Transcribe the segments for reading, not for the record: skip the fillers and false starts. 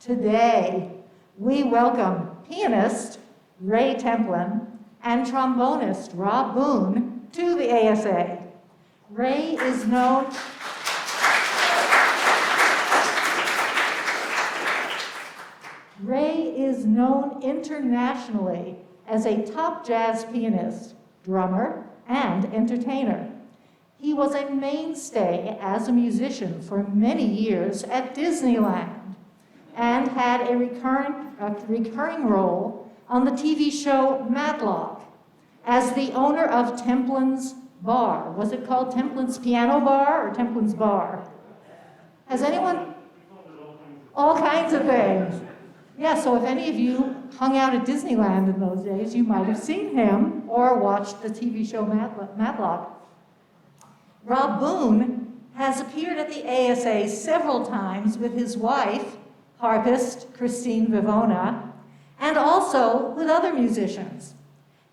Today, we welcome pianist Ray Templin and trombonist Rob Boone to the ASA. Ray is known internationally as a top jazz pianist, drummer, and entertainer. He was a mainstay as a musician for many years at Disneyland and had a recurring role on the TV show Matlock as the owner of Templin's Bar. Was it called Templin's Piano Bar or Templin's Bar? Has anyone? All kinds of things. Yeah, so if any of you hung out at Disneyland in those days, you might have seen him or watched the TV show Matlock. Rob Boone has appeared at the ASA several times with his wife, harpist Christine Vivona, and also with other musicians.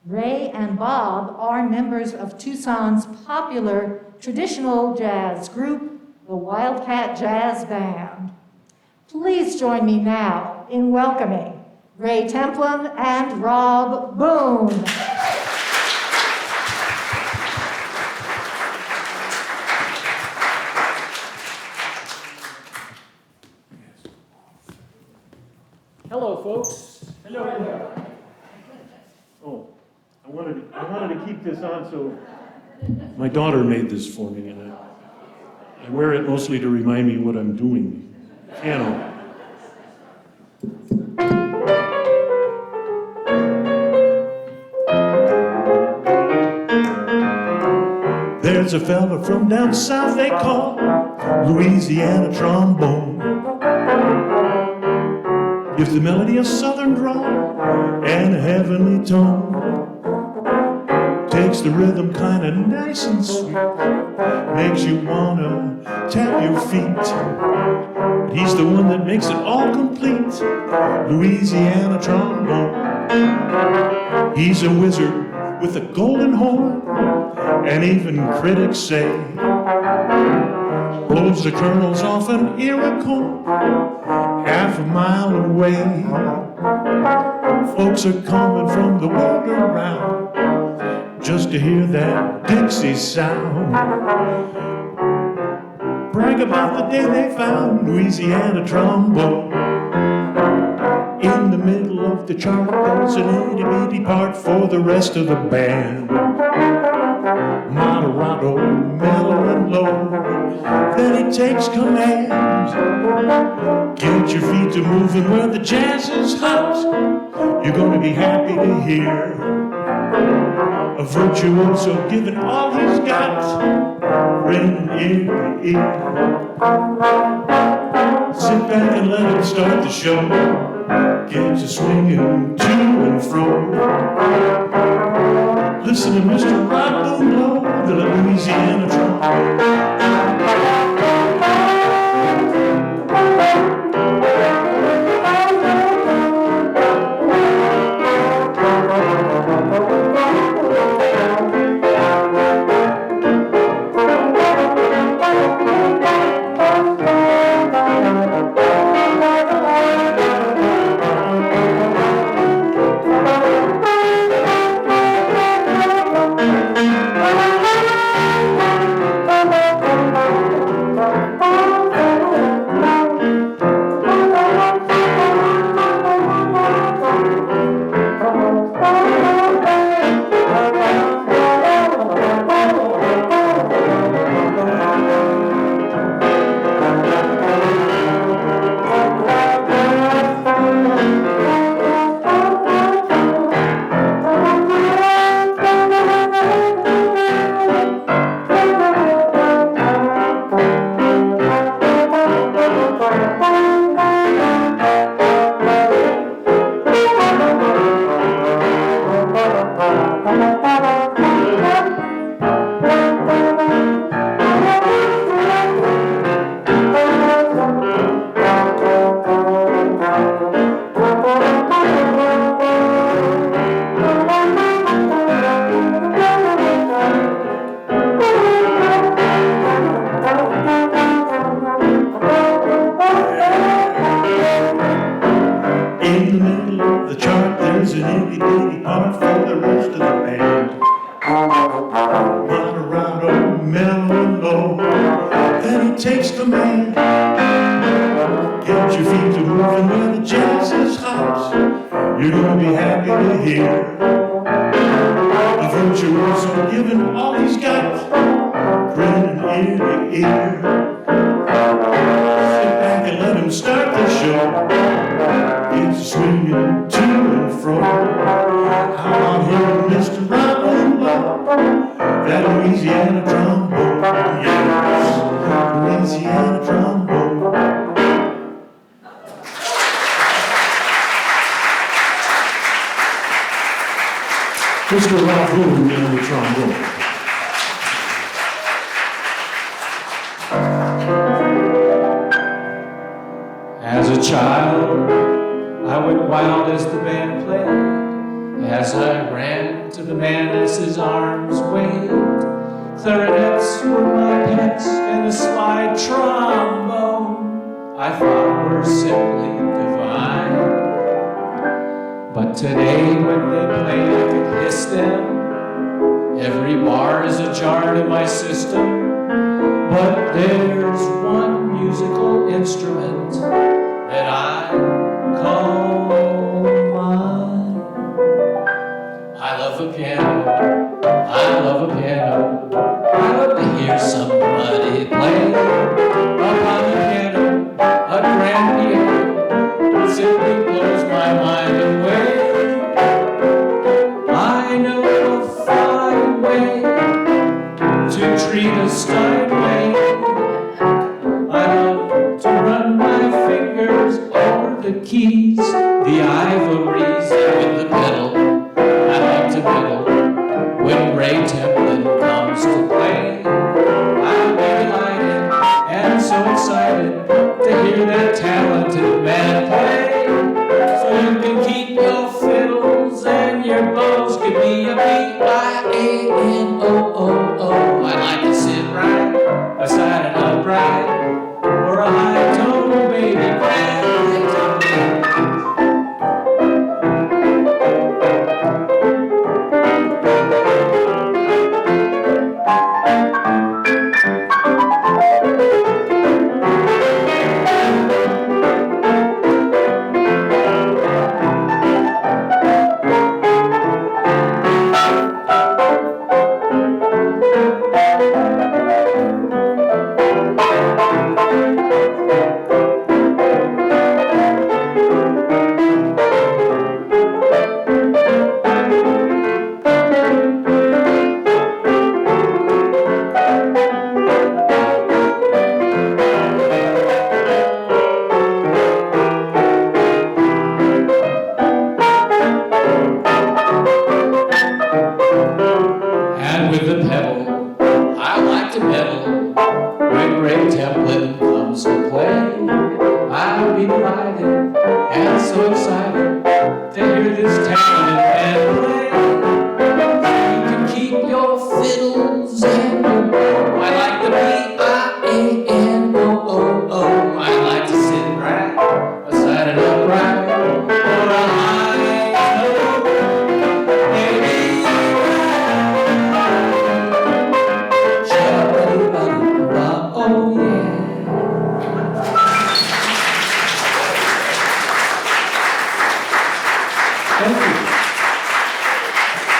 Ray and Bob are members of Tucson's popular traditional jazz group, the Wildcat Jazz Band. Please join me now in welcoming Ray Templin and Rob Boone. Hello, folks. Hello. Oh, I wanted to keep this on, so my daughter made this for me, and I wear it mostly to remind me what I'm doing. Piano. There's a fella from down south they call Louisiana trombone. Gives the melody a southern drawl and a heavenly tone. Takes the rhythm kinda nice and sweet, makes you wanna tap your feet. He's the one that makes it all complete, Louisiana trombone. He's a wizard with a golden horn, and even critics say blows the kernels off an Iroquois half a mile away. Folks are coming from the world around just to hear that Dixie sound. Brag about the day they found Louisiana trombone. In the middle of the chart, there's an itty-bitty part for the rest of the band. Moderato, mellow and low, then it takes command. Get your feet to moving where the jazz is hot. You're gonna be happy to hear a virtuoso giving all he's got, grinning ear to ear. Sit back and let him start the show. Get you swinging to and fro. Listen to Mr. Rob Boone Duo, the Louisiana trombone. the middle of the chart, there's an itty-bitty part for the rest of the band. Moderato, mellow and low, then he takes command. Get your feet to moving where the jazz is hot. You're gonna be happy to hear a virtuoso giving all he's got, grinning ear to ear. Sit back and let him start the show. It's swinging to and fro. How I'm hearing Mr. Rob Boone Duo, that Louisiana trombone, yes, Louisiana trombone. Mr. Rob Boone on the trombone. As a child, I went wild as the band played. As I ran to the man as his arms waved, clarinets were my pets and the slide trombone I thought were simply divine. But today when they play I can hiss them. Every bar is a jar to my system. But there's one musical instrument that I call mine. I love a piano, I love a piano. I love to hear somebody play upon the piano, a grand piano. It simply blows my mind away. I know a fine way to treat a Steinway. I love to run my fingers over the keys, the ivories, and with the pedal. I like to pedal when Ray Templin comes to play. I'll be delighted and so excited to hear that talented man play. So you can keep your fiddles and your bows. Give me a Piano. I'd like to sit right beside an upright or a high tone baby grand.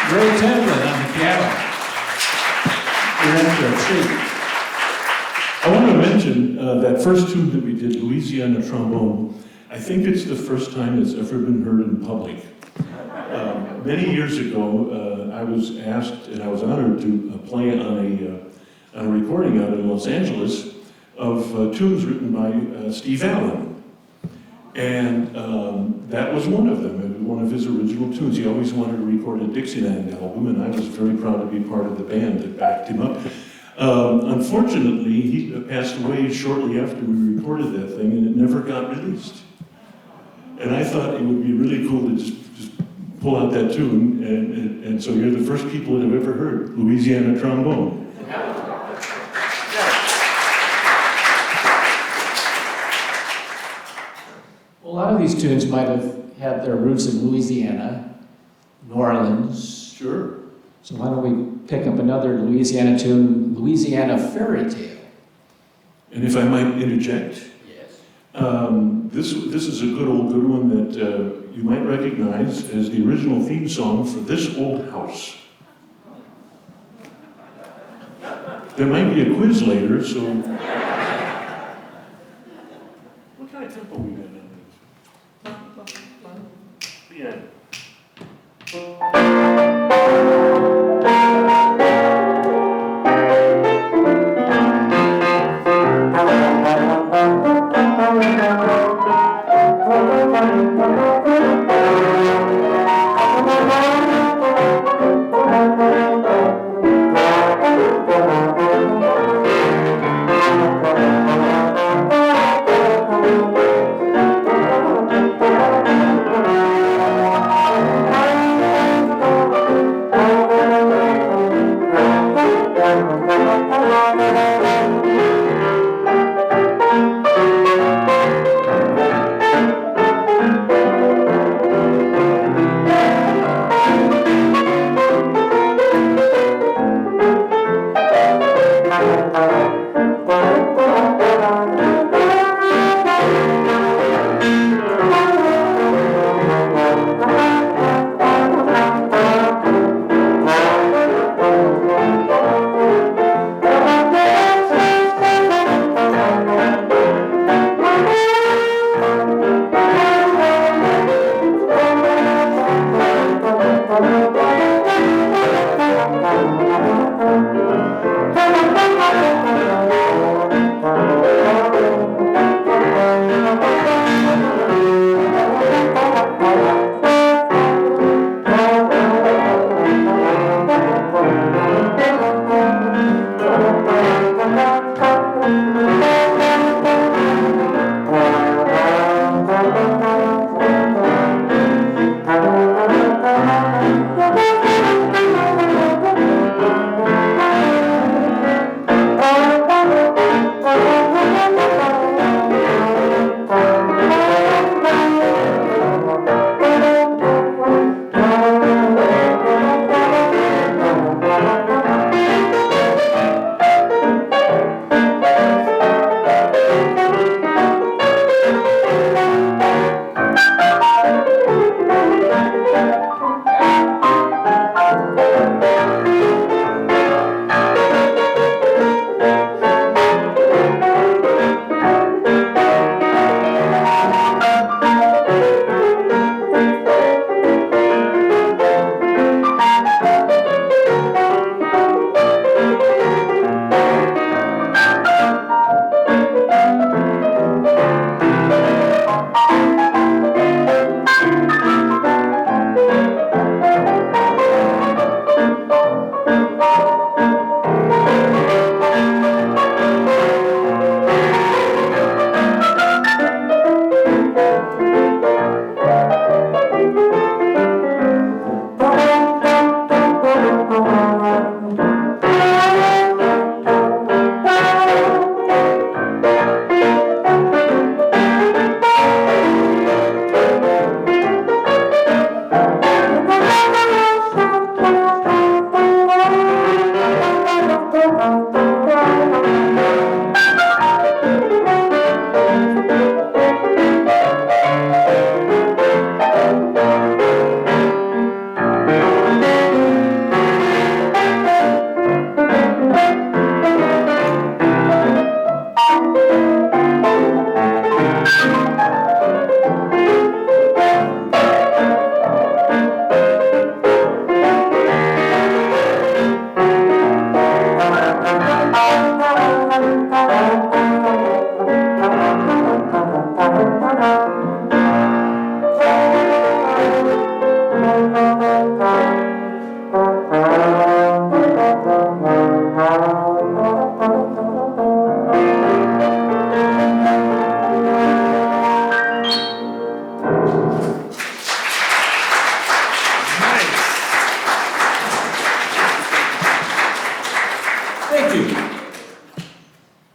Ray Templin on the piano. You're in for a treat. I want to mention that first tune that we did, Louisiana trombone. I think it's the first time it's ever been heard in public. Many years ago, I was asked and I was honored to play on a recording out in Los Angeles of tunes written by Steve Allen. And that was one of them, one of his original tunes. He always wanted to record a Dixieland album, and I was very proud to be part of the band that backed him up. Unfortunately, he passed away shortly after we recorded that thing, and it never got released. And I thought it would be really cool to just pull out that tune, and so you're the first people that have ever heard Louisiana trombone. A lot of these tunes might have have their roots in Louisiana, New Orleans. Sure. So why don't we pick up another Louisiana tune, Louisiana Fairy Tale? And if I might interject, Yes. this is a good one that you might recognize as the original theme song for This Old House. There might be a quiz later, so... What kind of tempo we got on this? Yeah.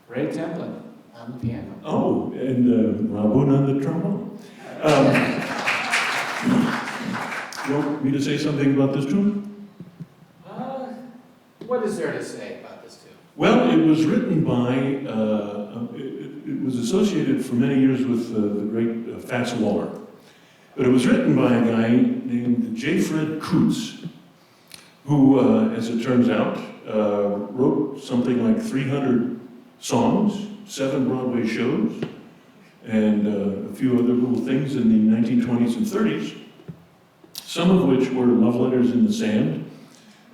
Ray Templin on the piano. Oh, and Rob Boone on the trombone. me to say something about this tune? What is there to say about this tune? Well, it was written by, it was associated for many years with the great Fats Waller. But it was written by a guy named J. Fred Coots, who, as it turns out, wrote something like 300 songs, 7 Broadway shows, and a few other little things in the 1920s and 30s, some of which were love letters in the sand,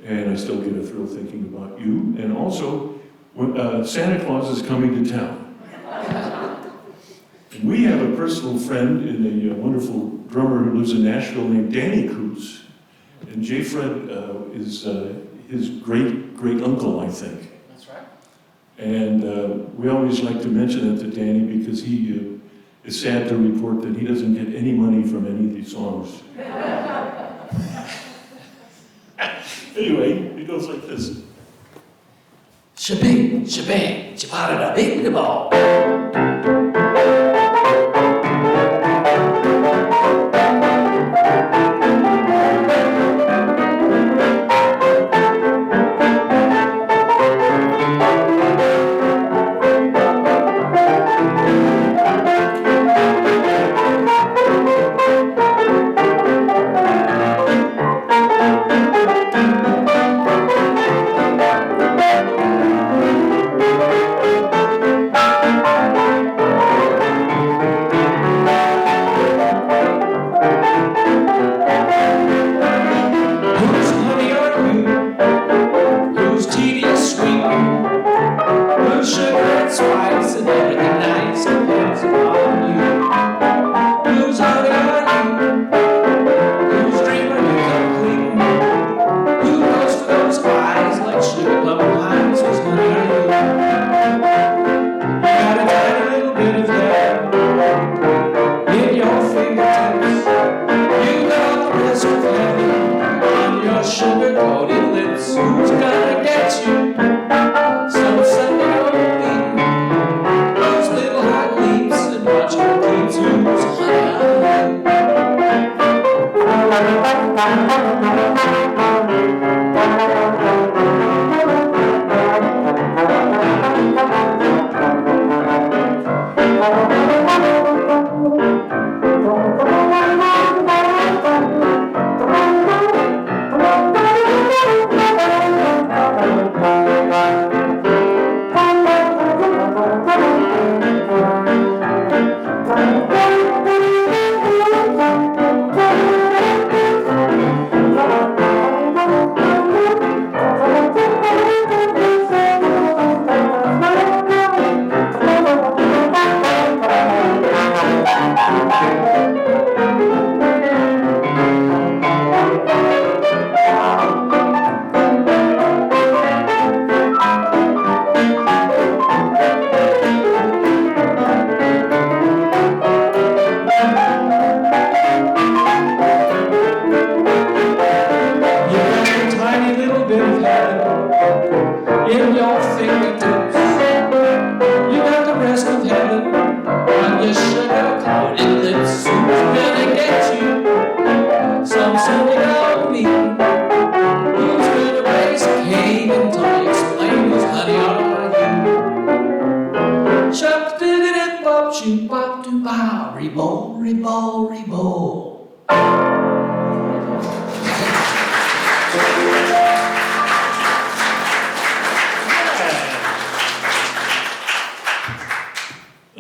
and I still get a thrill thinking about you, and also Santa Claus is coming to town. And we have a personal friend in a wonderful drummer who lives in Nashville named Danny Coots, and J. Fred is his great uncle, I think. That's right. And we always like to mention it to Danny because he is sad to report that he doesn't get any money from any of these songs. Anyway, it goes like this. Shabing, shabang, chapada, bing, the ball.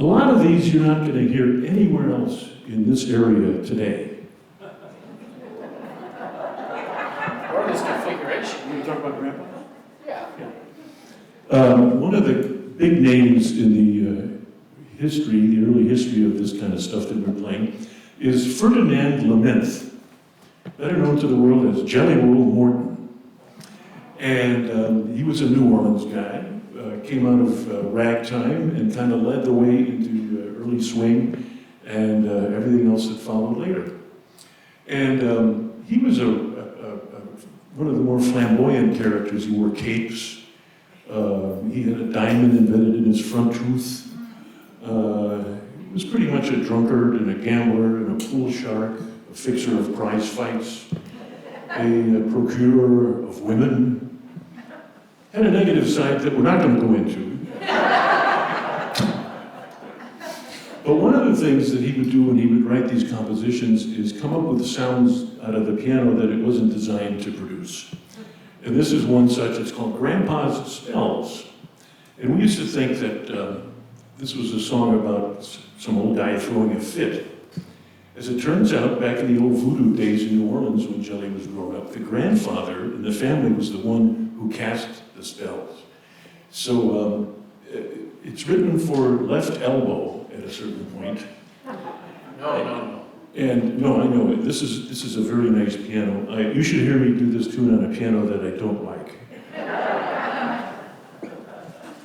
A lot of these you're not going to hear anywhere else in this area today. Or this configuration. You talk about Grandpa? Yeah. One of the big names in the the early history of this kind of stuff that we're playing, is Ferdinand Lamenth, better known to the world as Jelly Roll Morton. And he was a New Orleans guy, came out of ragtime and kind of led the way into early swing and everything else that followed later. And he was one of the more flamboyant characters. He wore capes. He had a diamond embedded in his front tooth. He was pretty much a drunkard and a gambler and a pool shark, a fixer of prize fights. a procurer of women, had a negative side that we're not going to go into. But one of the things that he would do when he would write these compositions is come up with sounds out of the piano that it wasn't designed to produce. And this is one such, it's called Grandpa's Spells. And we used to think that this was a song about some old guy throwing a fit. As it turns out, back in the old voodoo days in New Orleans when Jelly was growing up, the grandfather in the family was the one who cast the spells. So it's written for left elbow at a certain point. No. And no, I know it. This is a very nice piano. You should hear me do this tune on a piano that I don't like.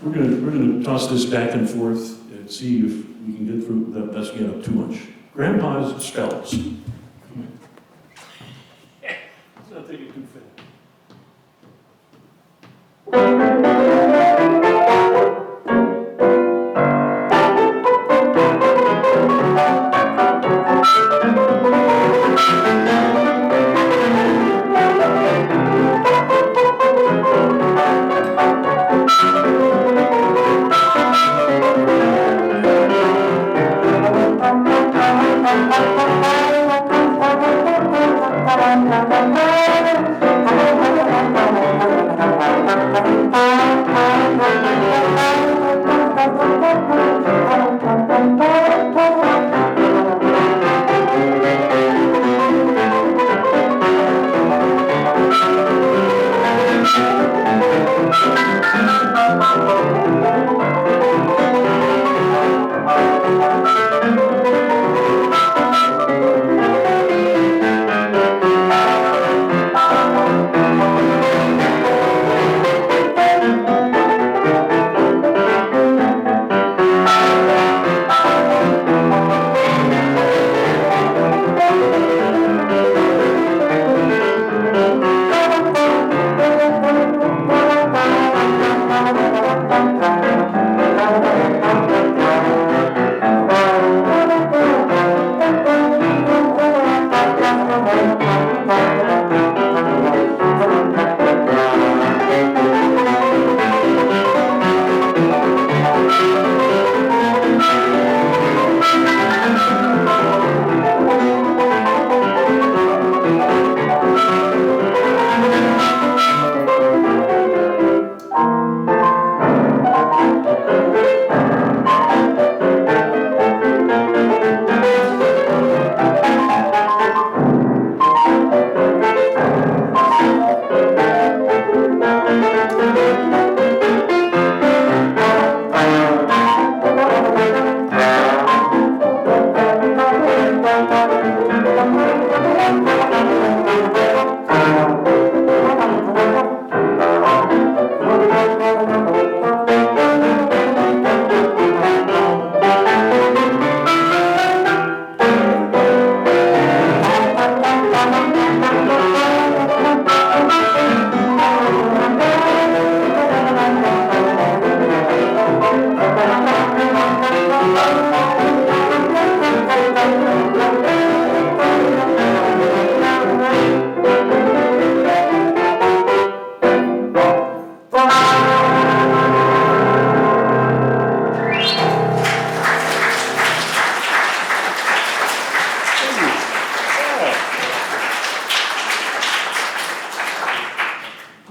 We're gonna toss this back and forth and see if we can get through that messing it up too much. Grandpa's Spells. Let's not take it too fast.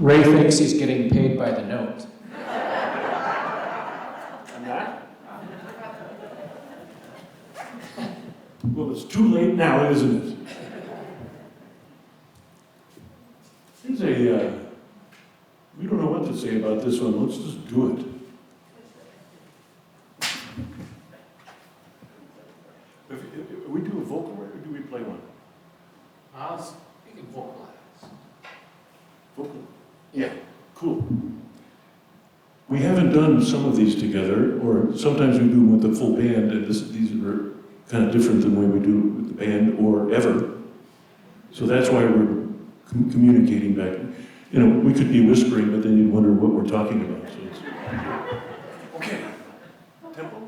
Ray thinks he's getting paid by the note. I'm not? Well, it's too late now, isn't it? We don't know what to say about this one. Let's just do it. If we do a vocal or do we play one? You can vocalize. Vocal? Yeah, cool. We haven't done some of these together, or sometimes we do them with the full band, and these are kind of different than the way we do it with the band, or ever. So that's why we're communicating back. You know, we could be whispering, but then you'd wonder what we're talking about. So it's... Okay. Tempo.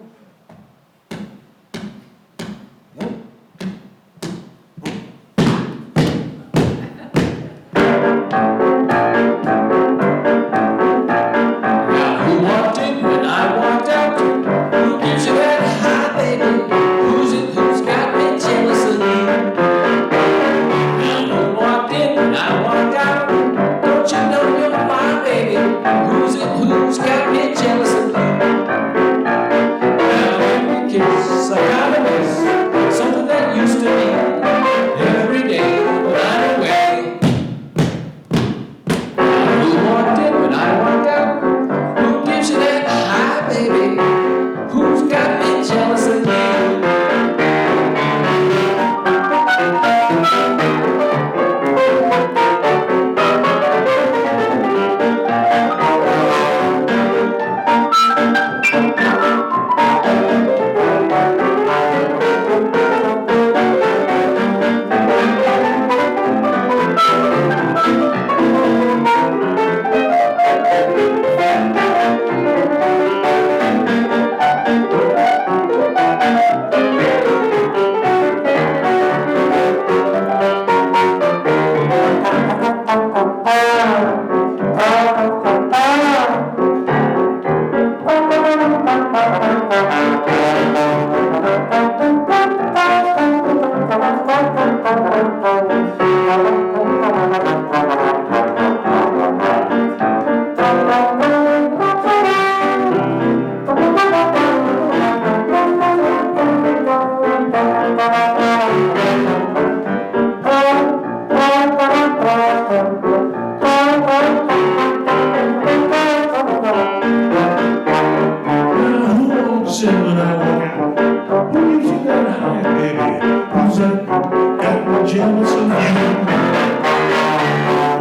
jealous of you.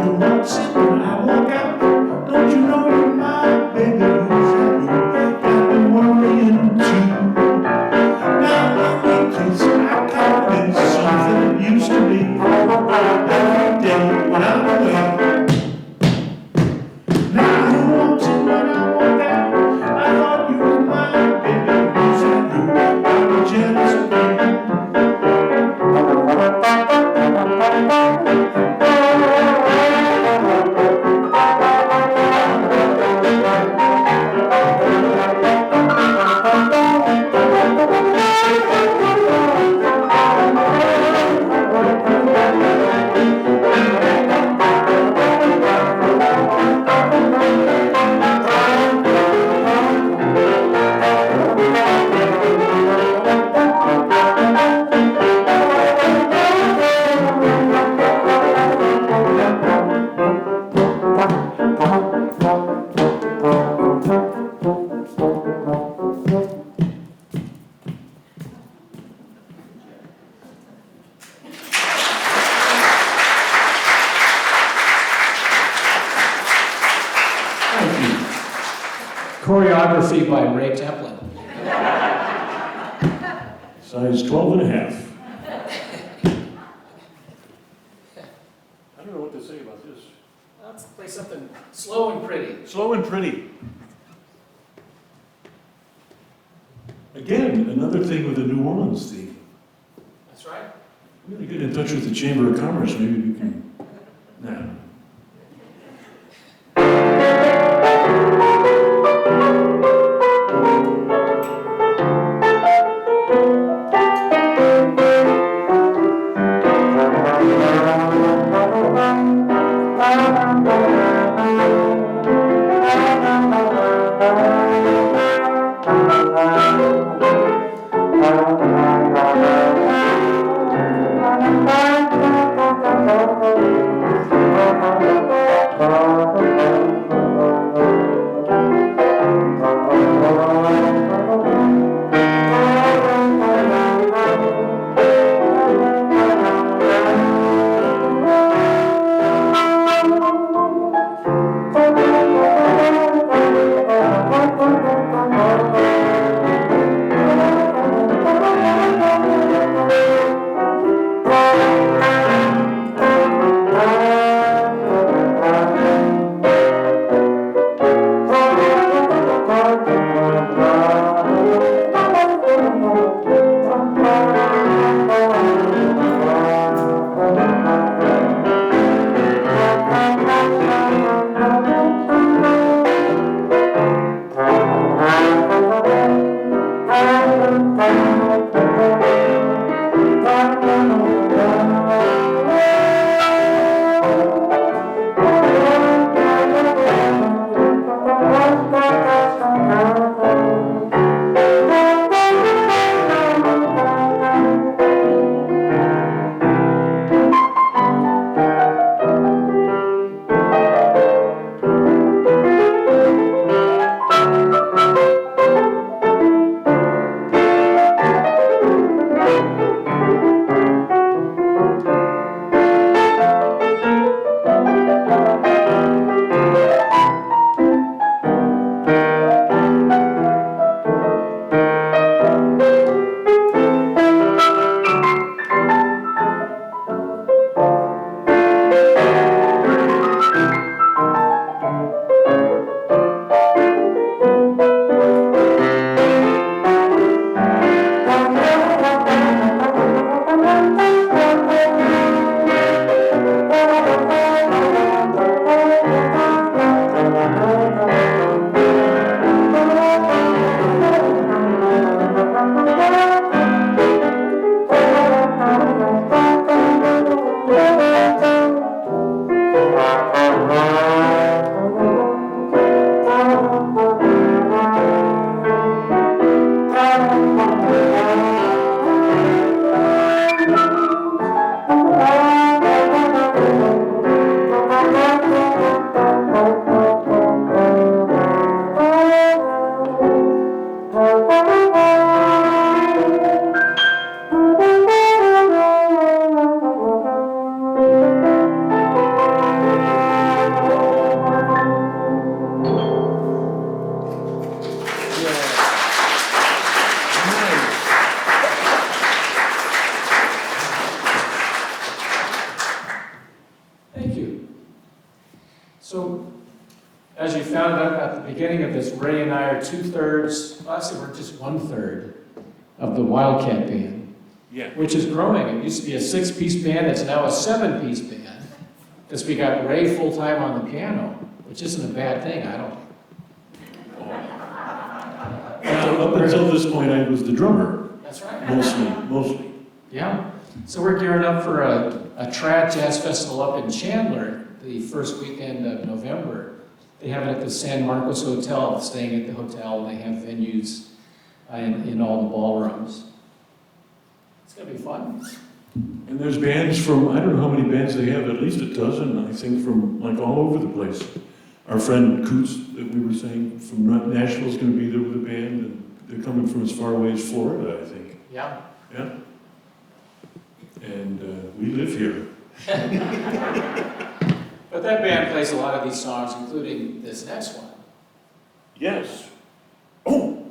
Who wants it when I walk out? Don't you know you're my baby? Who's that who got me worrying too? Now when we kiss, I call it something it used to be. Every day when I'm away. Now who wants it when I walk out? I thought you were my baby. Who's that who got me jealous of you? Choreography by Ray Templin. Size 12 and a half. I don't know what to say about this. Let's play something slow and pretty. Slow and pretty. Again, another thing with the New Orleans theme. That's right. I'm going to get in touch with the Chamber of Commerce. Maybe we can. Now. As you found out at the beginning of this, Ray and I are 2/3, well, actually we're just 1/3 of the Wildcat Band, Yeah. which is growing. It used to be a 6-piece band, it's now a 7-piece band. Because we got Ray full-time on the piano, which isn't a bad thing, I don't. Up until this point, I was the drummer, That's right. mostly. Yeah. So we're gearing up for a trad jazz festival up in Chandler the first weekend of November. They have it at the San Marcos Hotel, staying at the hotel, and they have venues in all the ballrooms. It's going to be fun. And there's bands from, I don't know how many bands they have, at least a dozen, I think, from like all over the place. Our friend Coots, that we were saying, from Nashville is going to be there with a band, and they're coming from as far away as Florida, I think. Yeah. Yeah. And we live here. But that band plays a lot of these songs, including this next one. Yes. Oh!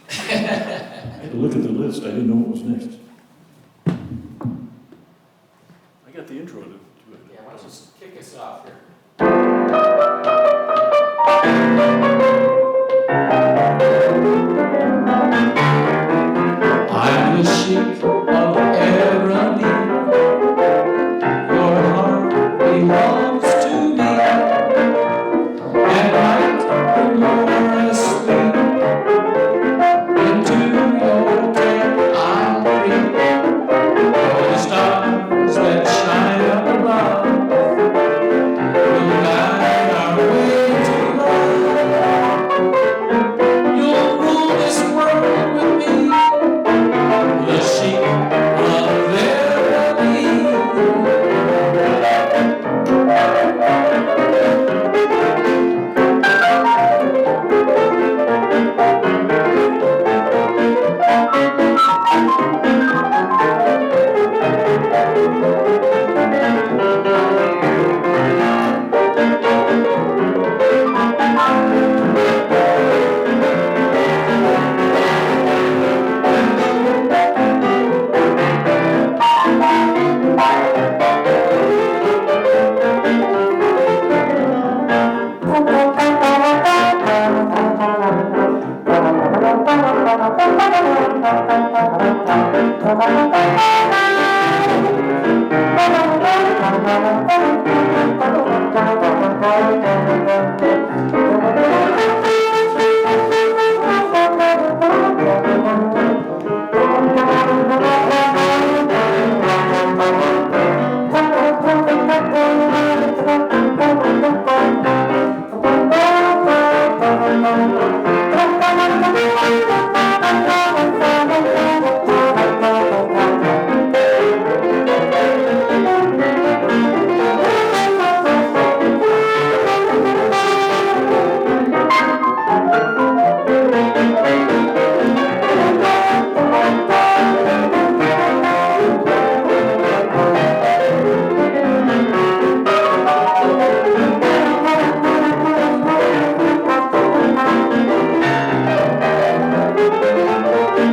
I had to look at the list, I didn't know what was next. I got the intro to it. Yeah, why don't you just kick us off here? I'm the sheik of Ebony. Your heart belongs to me. At night when you're asleep, into your tent I'll creep. For the stars that shine up above will guide our way to love. You'll rule this world with me, the sheep of Ebony.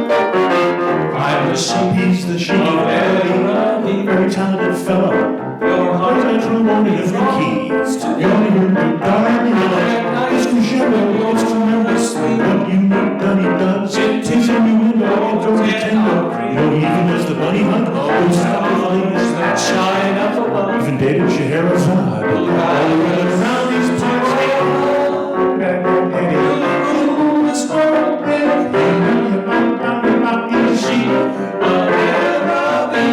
I'm the sheep, He's the sheep of of Ebony. very talented fellow. Your heart Plays that trombone in every key. You only hear the darling love. It's crescendo, it's tremendous. What you need done, he does. He's innuendo, it's over tender. You know, even as the bunny hunt goes out the flames that shine up above. even dated Scheherazade. All around these parts. This world with me, the sheep of Ebony.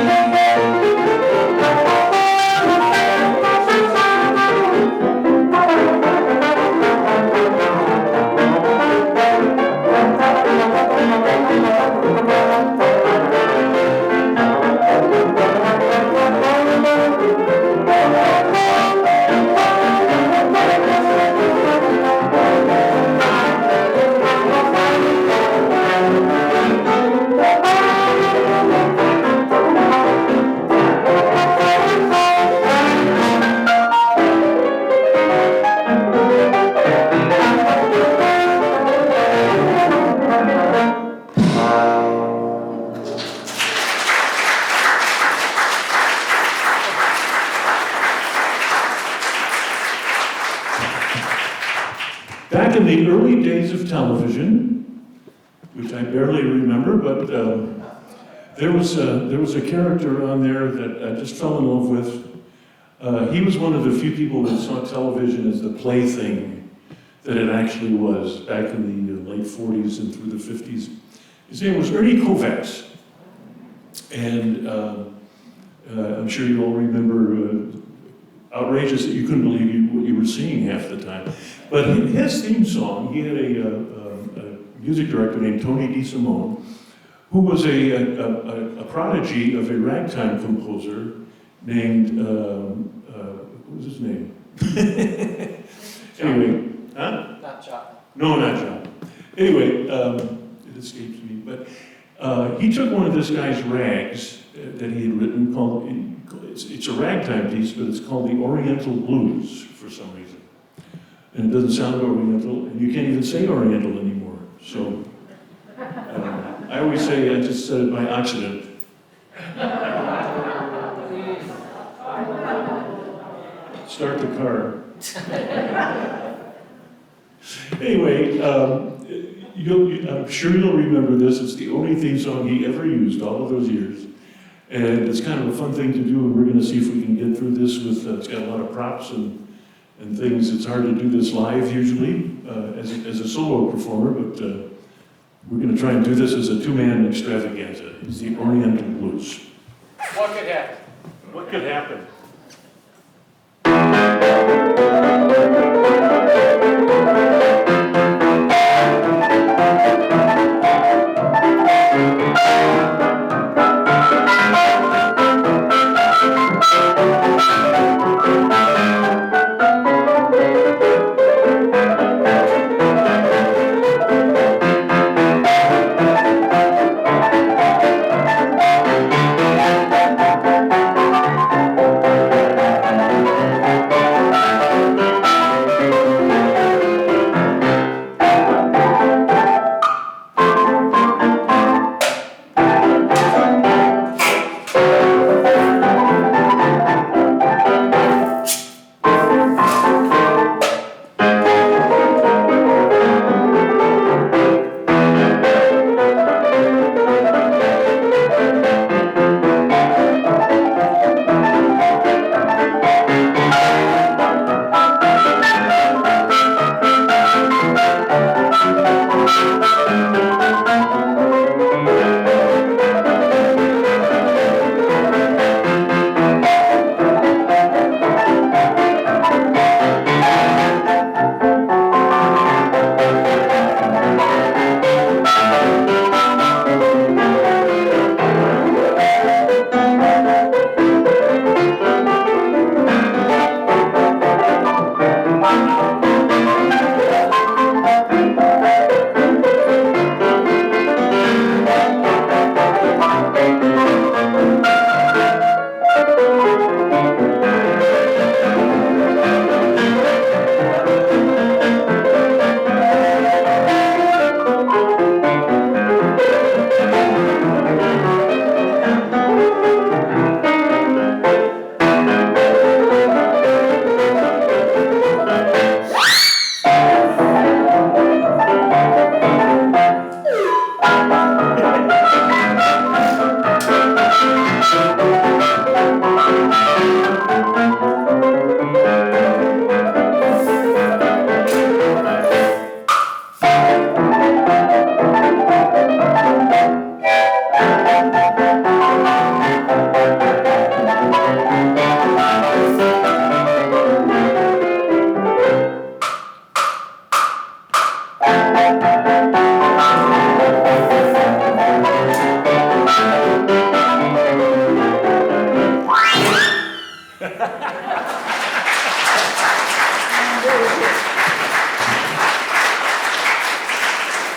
back in the early days of television, which I barely remember, but there was a character on there that I just fell in love with. He was one of the few people that saw television as the plaything that it actually was back in the late 40s and through the 50s. His name was Ernie Kovacs. And I'm sure you all remember outrageous that you couldn't believe what you were seeing half the time. But his theme song, he had a music director named Tony DeSimone, who was a prodigy of a ragtime composer named, what was his name? Anyway, huh? Not John. No, not John. Anyway, it escapes me, but he took one of this guy's rags that he had written called, it's a ragtime piece, but it's called the Oriental Blues for some reason. And it doesn't sound Oriental, and you can't even say Oriental anymore. So I always say I just said it by accident. Start the car. Anyway, I'm sure you'll remember this. It's the only theme song he ever used all of those years. And it's kind of a fun thing to do, and we're going to see if we can get through this with, it's got a lot of props and things. It's hard to do this live usually as a solo performer, but we're going to try and do this as a two-man extravaganza. It's the Oriental Blues. What could happen? What could happen?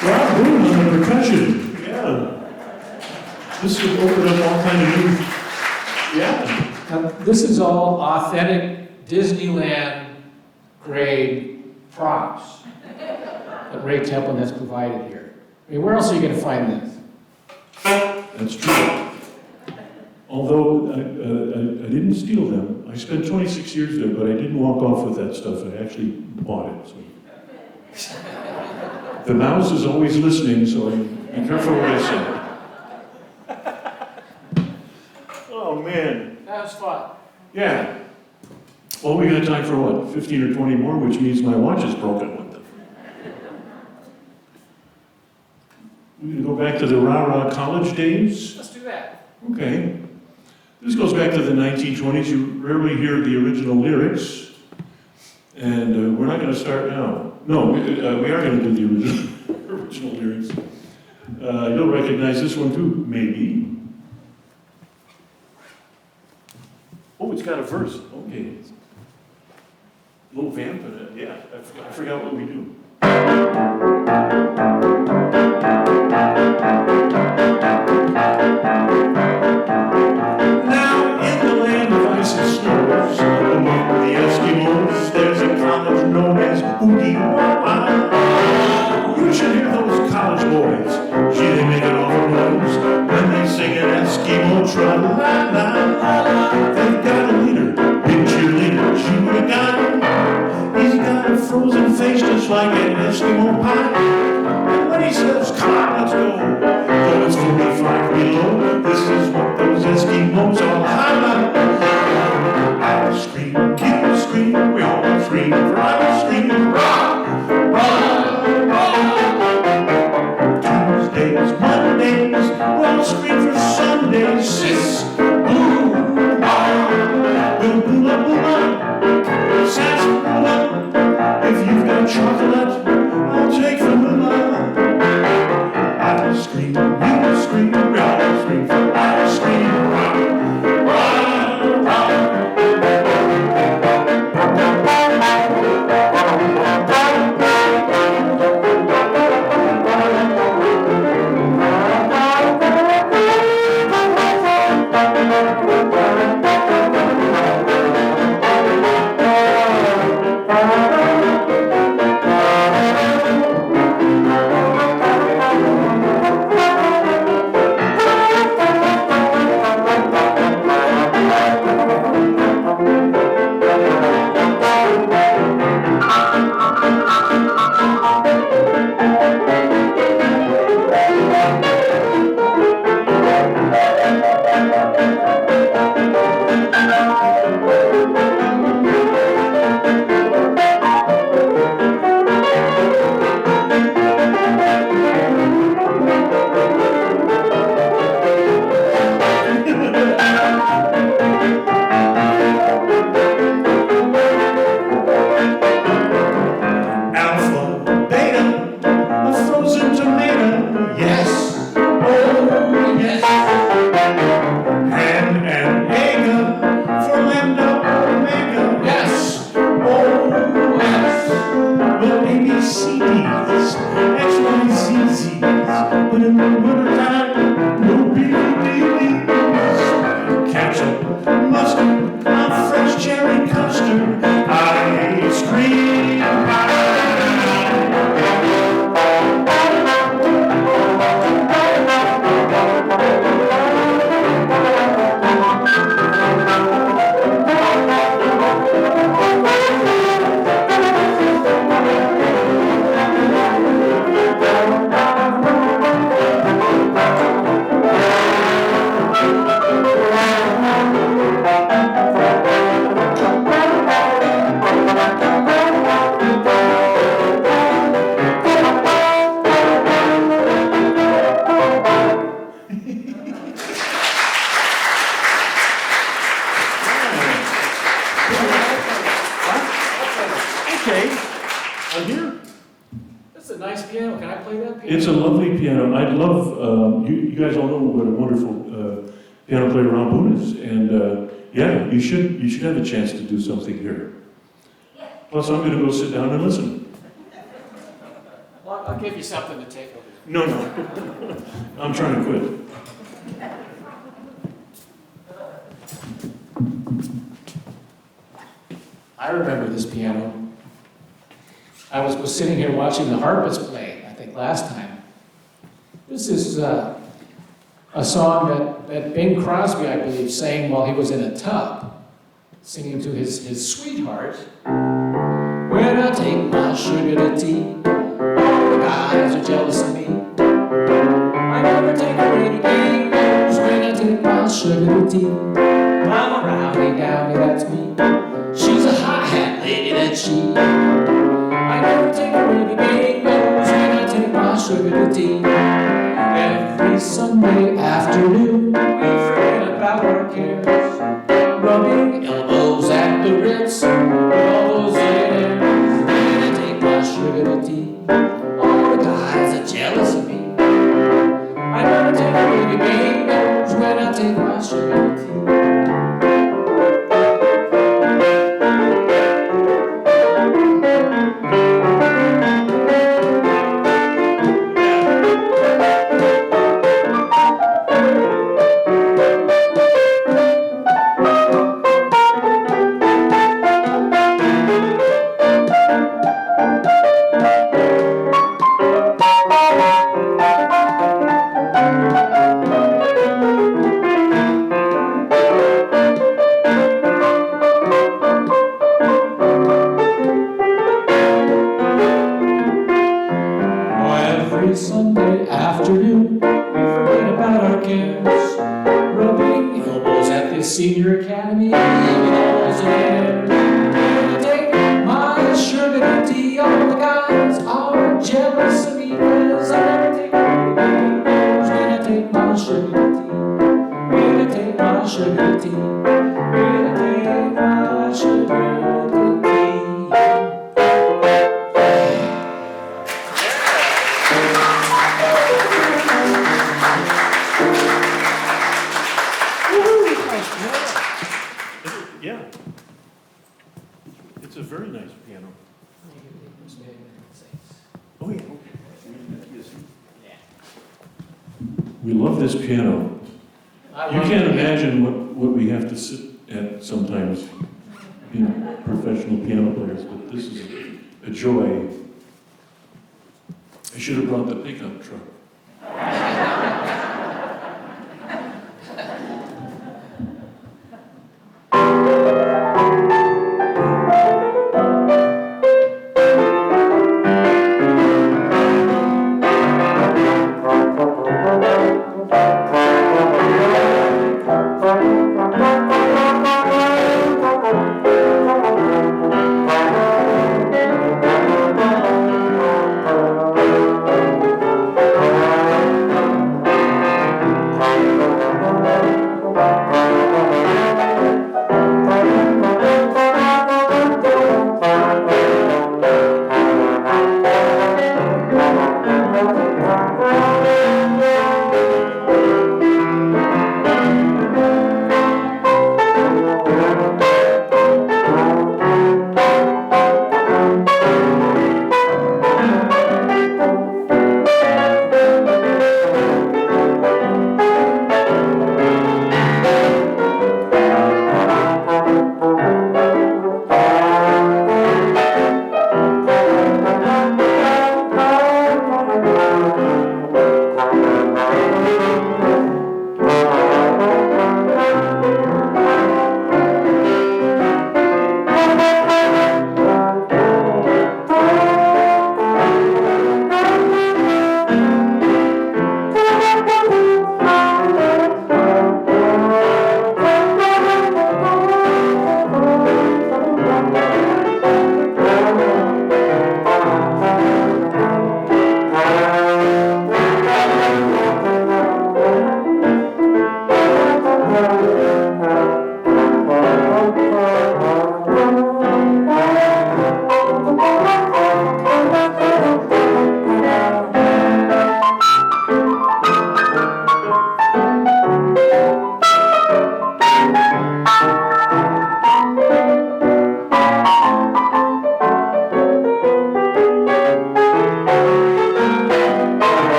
Rob Boone on the percussion. Yeah. This would open up all kind of new. Yeah. Now, this is all authentic Disneyland grade props that Ray Templin has provided here. I mean, where else are you going to find this? That's true. Although I didn't steal them. I spent 26 years there, but I didn't walk off with that stuff. I actually bought it. So. The mouse is always listening, so be careful what I say. Oh, man. That was fun. Yeah. Well, we got time for what, 15 or 20 more, which means my watch is broken with them. We can go back to the rah-rah college days. Let's do that. Okay. This goes back to the 1920s. You rarely hear the original lyrics. And we're not going to start now. No, we are going to do the original lyrics. You'll recognize this one too, maybe. Oh, it's got a verse. Okay. Little vamp in it. Yeah, I forgot what we do. Now, in the land of ice and snows, among the Eskimos, there's a college known as Oogie-Wawa. You should hear those college boys. Gee, they make an awful noise when they sing an Eskimo tra-la-la. They've got a leader, big cheerleader, Judah. He's got a frozen face just like an Eskimo pie. And when he says, come on, let's go, though it's 45 below, this is what those Eskimos all highlight. I scream, you scream, we all scream, I scream, rock, rock, rock. Tuesdays, Mondays, we'll scream for Sundays, sis, boo, ah, we'll boo-la, boo-la, sarsaparilla. If you've got chocolate, I'll take vanilla. I scream, you scream, we all scream, I scream, rock, rock, rock. It's a lovely piano. I'd love, you guys all know what a wonderful piano player Rob Boone is. And yeah, you should have a chance to do something here. Plus, I'm going to go sit down and listen. Well, I'll give you something to take over. No, no. I'm trying to quit. I remember this piano. I was sitting here watching the harpist play, I think last time. This is a song that Bing Crosby, I believe, sang while he was in a tub, singing to his sweetheart. When I take my sugar to tea, oh, guys are jealous of me. I never take away the game when I take my sugar tea. I'm a rowdy dowdy, that's me. She's a hi-hat lady, that's she. I never take away the game when I take my sugar tea. Every Sunday afternoon, we forget about our cares, rubbing elbows at the Ritz with all those airs. When I take my sugar tea, all the guys are jealous of me. I never take away the game when I take my sugar tea. Every Sunday afternoon, we forget about our cares, rubbing elbows at the senior academy with all those airs. When I take my sugar tea, all the guys are jealous of me, 'cause I never take away the games when I take my sugar tea. When I take my sugar tea. When I take my sugar tea. Yeah. It's a very nice piano. Oh, yeah. We love this piano. You can't imagine what we have to sit at sometimes being professional piano players, but this is a joy. I should have brought the pickup truck.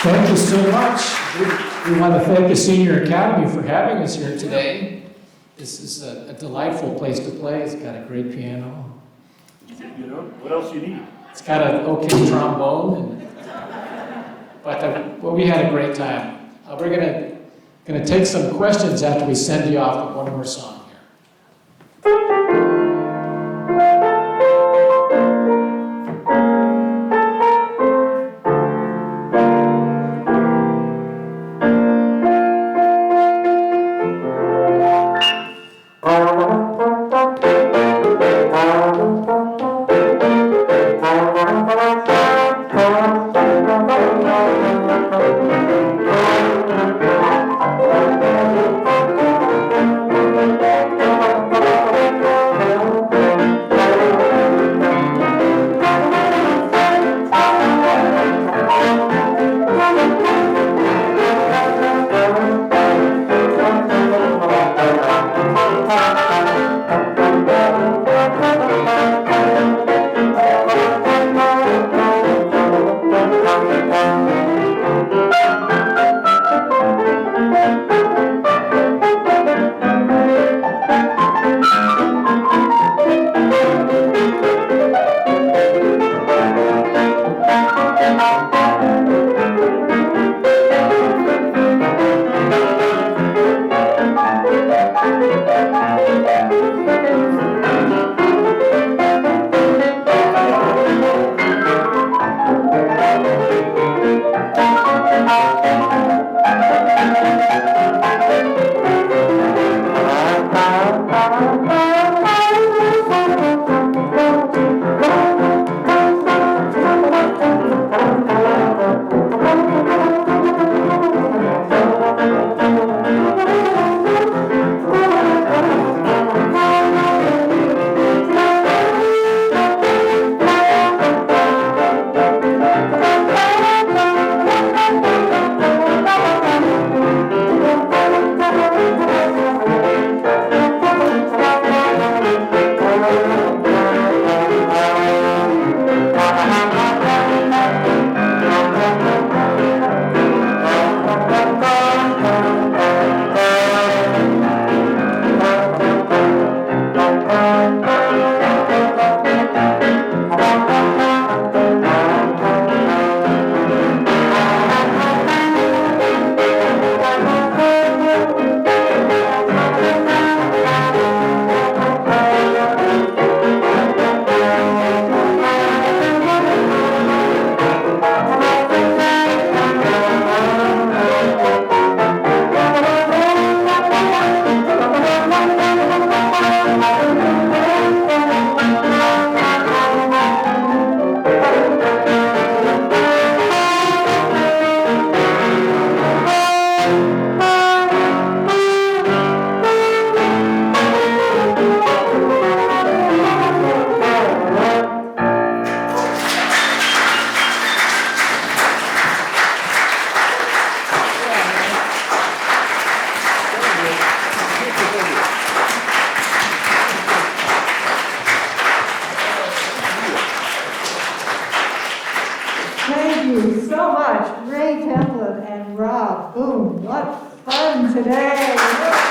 Thank you so much. We want to thank the Senior Academy for having us here today. This is a delightful place to play. It's got a great piano. You know, what else you need? It's got an okay trombone. But we had a great time. We're gonna take some questions after we send you off with one more song here. Thank you so much, Ray Templin and Rob Boone. What fun today.